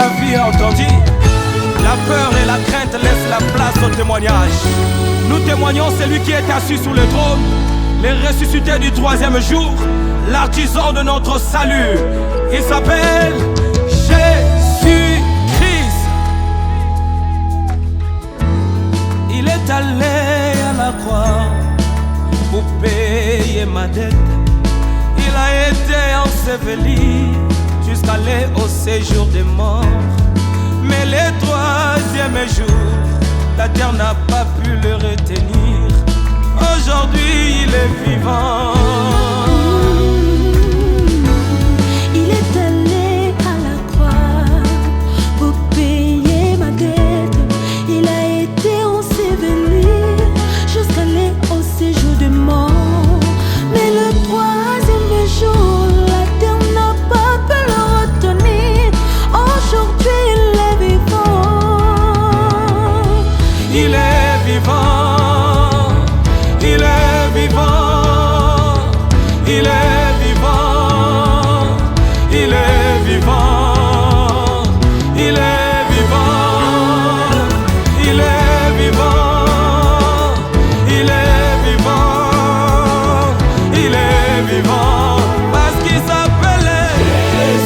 la vie a entendu. La peur et la crainte laissent la place au témoignage. Nous témoignons celui qui est assis sur le trône, les ressuscités du troisième jour, l'artisan de notre salut. Il s'appelle Jésus-Christ. Il est allé à la croix pour payer ma dette. Il a été enseveli jusqu'à aller au séjour des morts. Mais le troisième jour, la terre n'a pas pu le retenir. Aujourd'hui, il est vivant. Il est allé à la croix pour payer ma dette. Il a été enseveli jusqu'à aller au séjour des morts. Mais le troisième jour, la terre n'a pas pu le retenir. Aujourd'hui, il est vivant. Il est vivant. Il est vivant. Il est vivant. Il est vivant. Il est vivant. Il est vivant. Il est vivant. Il est vivant. Parce qu'il s'appelait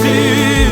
Jésus.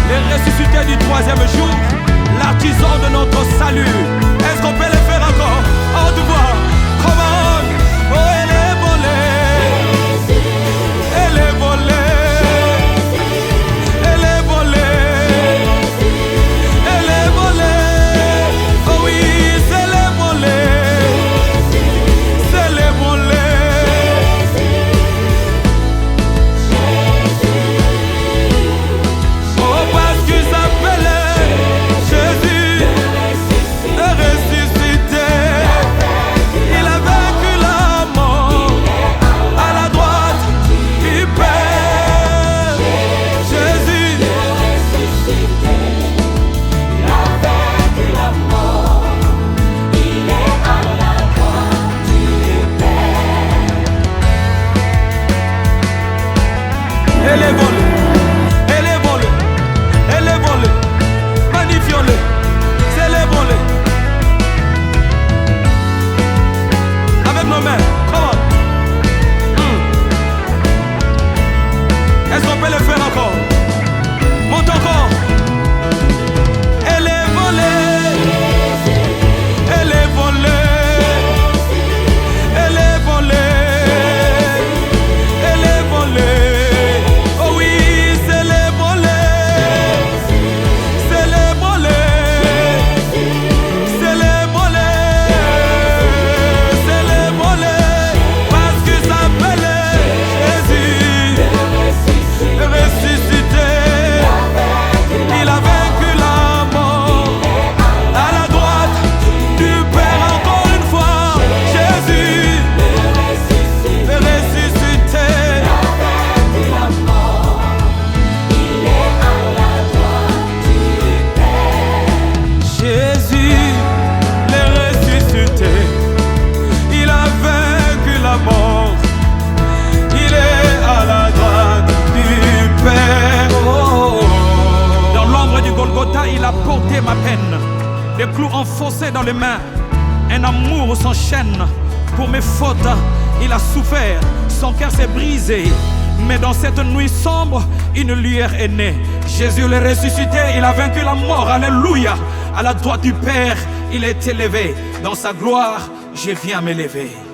Les ressuscités du troisième jour, l'artisan de notre salut. Est-ce qu'on peut le faire encore? En tout voix, come on. Oh, elle est volée. Elle est volée. Elle est volée. Elle est volée. Oh oui, c'est les volées. C'est les volées. Elle est volée, elle est volée, elle est volée, magnifions-le, c'est les volée. Avec nos mains, come on. Est-ce qu'on peut le faire encore? Monte encore. Elle est volée, elle est volée, elle est volée, elle est volée. Oh oui. a porté ma peine. Des clous enfoncés dans les mains, un amour sans chaîne. Pour mes fautes, il a souffert, son cœur s'est brisé. Mais dans cette nuit sombre, une lueur est née. Jésus l'est ressuscité, il a vaincu la mort, alléluia. À la droite du Père, il est élevé. Dans sa gloire, je viens m'élever.